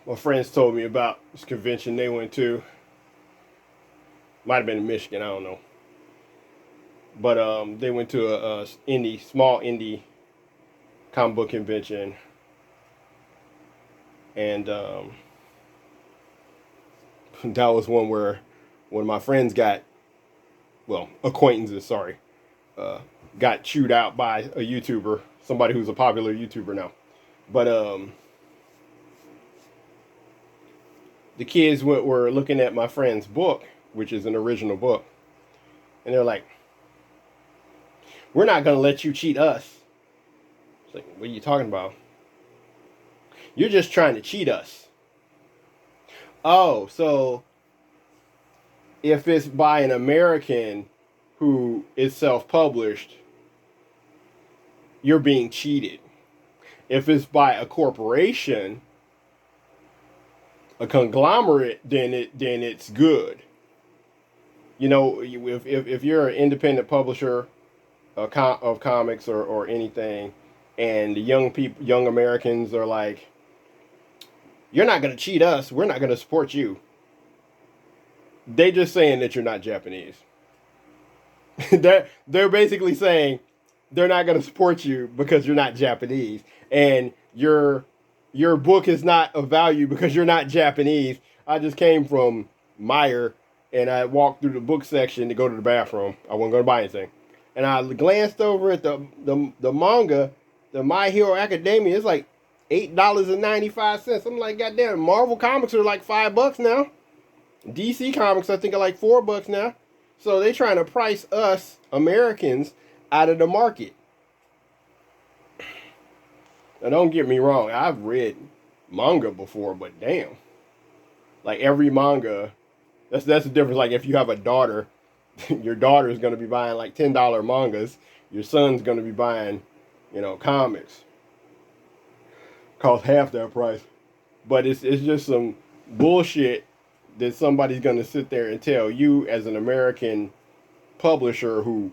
My friends told me about this convention they went to. Might have been in Michigan, I don't know. But they went to a small indie comic book convention, and that was one where one of my friends acquaintances, sorry, uh, got chewed out by a YouTuber, somebody who's a popular YouTuber now. But the kids were looking at my friend's book, which is an original book, and they're like, "We're not gonna let you cheat us." It's like, what are you talking about? You're just trying to cheat us. Oh, so if it's by an American who is self-published, you're being cheated. If it's by a corporation, a conglomerate, then it's good. You know, if you're an independent publisher of comics or anything, and the young Americans are like, "You're not going to cheat us. We're not going to support you." They just saying that you're not Japanese. they're basically saying they're not going to support you because you're not Japanese, and your book is not of value because you're not Japanese. I just came from Meyer, and I walked through the book section to go to the bathroom. I wasn't going to buy anything, and I glanced over at the manga, the My Hero Academia. It's like $8.95. I'm like, goddamn, Marvel comics are like $5 now. DC comics, I think, are like $4 now. So they trying to price us Americans out of the market. Now, don't get me wrong, I've read manga before, but damn, like every manga, that's the difference. Like if you have a daughter, your daughter is going to be buying like $10 mangas. Your son's going to be buying, comics. Cost half that price, but it's just some bullshit that somebody's going to sit there and tell you as an American publisher who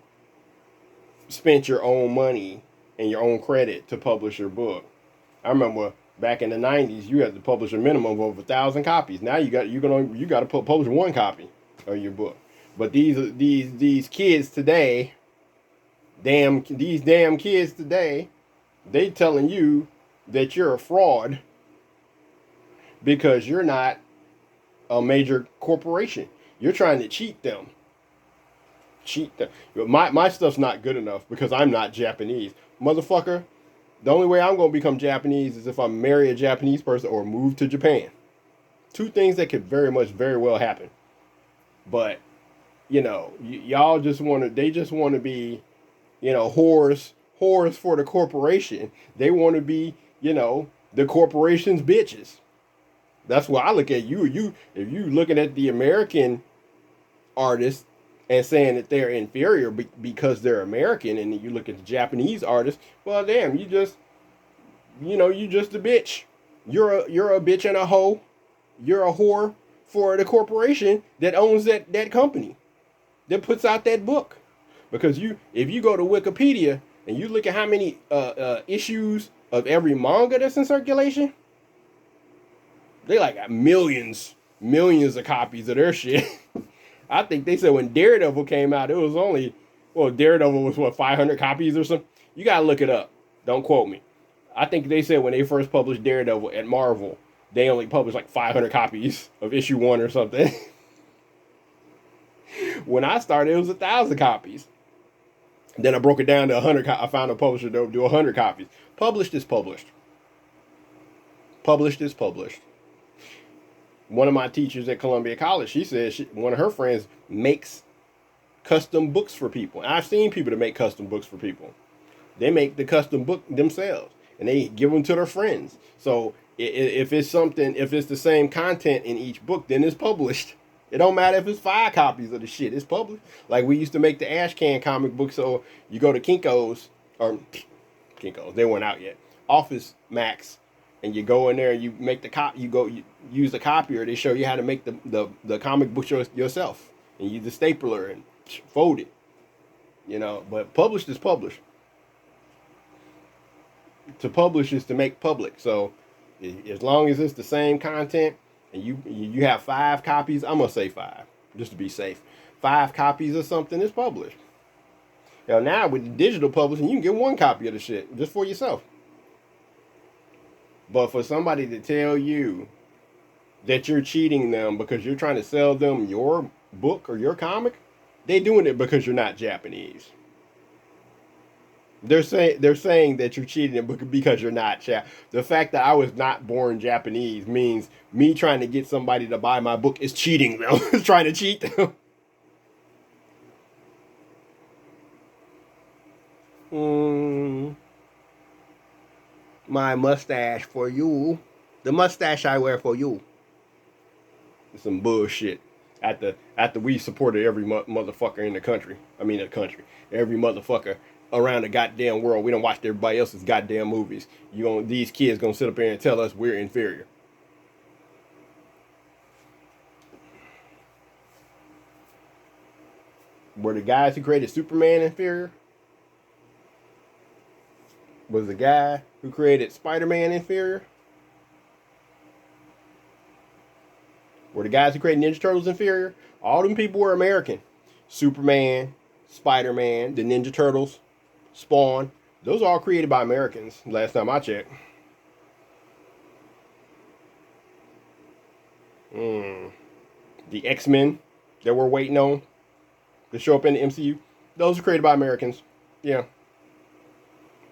spent your own money and your own credit to publish your book. I remember back in the '90s, you had to publish a minimum of over 1,000 copies. Now you got to publish one copy of your book. But these kids today, these damn kids today, they telling you that you're a fraud because you're not a major corporation. You're trying to cheat them. Cheat them. My stuff's not good enough because I'm not Japanese. Motherfucker, the only way I'm going to become Japanese is if I marry a Japanese person or move to Japan. Two things that could very well happen. But, y'all they just want to be, whores for the corporation. They want to be, the corporation's bitches. That's why I look at you. If you looking at the American artists and saying that they're inferior because they're American, and you look at the Japanese artists, well, damn, you just a bitch. You're a bitch and a hoe. You're a whore for the corporation that owns that company, that puts out that book. Because if you go to Wikipedia and you look at how many issues of every manga that's in circulation, they like got millions of copies of their shit. I think they said when Daredevil came out, it was only, Daredevil was 500 copies or something. You gotta look it up. Don't quote me. I think they said when they first published Daredevil at Marvel, they only published like 500 copies of issue 1 or something. When I started, it was 1,000 copies. Then I broke it down to 100. I found a publisher that would do 100 copies. Published is published. Published is published. One of my teachers at Columbia College, she said one of her friends makes custom books for people. And I've seen people that make custom books for people. They make the custom book themselves, and they give them to their friends. So if it's the same content in each book, then it's published. It don't matter if it's 5 copies of the shit. It's published. Like we used to make the Ashcan comic book. So you go to Kinko's, they weren't out yet. Office Max. And you go in there and you make you use the copier. They show you how to make the comic book yourself. And you use the stapler and fold it. But published is published. To publish is to make public. So As long as it's the same content and you have 5 copies, I'm gonna say 5, just to be safe. 5 copies of something is published. Now with the digital publishing, you can get 1 copy of the shit just for yourself. But for somebody to tell you that you're cheating them because you're trying to sell them your book or your comic, they doing it because you're not Japanese. They're saying that you're cheating them because you're not. The fact that I was not born Japanese means me trying to get somebody to buy my book is cheating them. It's trying to cheat them. Mm, my mustache for you. The mustache I wear for you. It's some bullshit. After we supported every motherfucker in the country. I mean the country. Every motherfucker around the goddamn world. We don't watch everybody else's goddamn movies. These kids gonna sit up here and tell us we're inferior. Were the guys who created Superman inferior? Was the guy who created Spider-Man inferior? Were the guys who created Ninja Turtles inferior? All them people were American. Superman, Spider-Man, the Ninja Turtles, Spawn. Those are all created by Americans, last time I checked. The X-Men that we're waiting on to show up in the MCU, those are created by Americans. Yeah.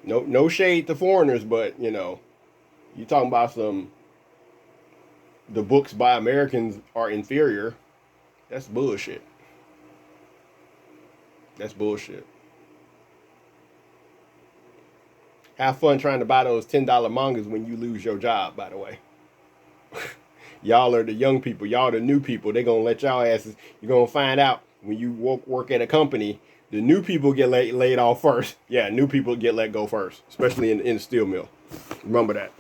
No shade to foreigners, but you talking about the books by Americans are inferior. That's bullshit. That's bullshit. Have fun trying to buy those $10 mangas when you lose your job, by the way. Y'all are the young people. Y'all are the new people. They're going to let y'all asses. You're going to find out when you work at a company, the new people get laid off first. Yeah, new people get let go first, especially in the steel mill. Remember that.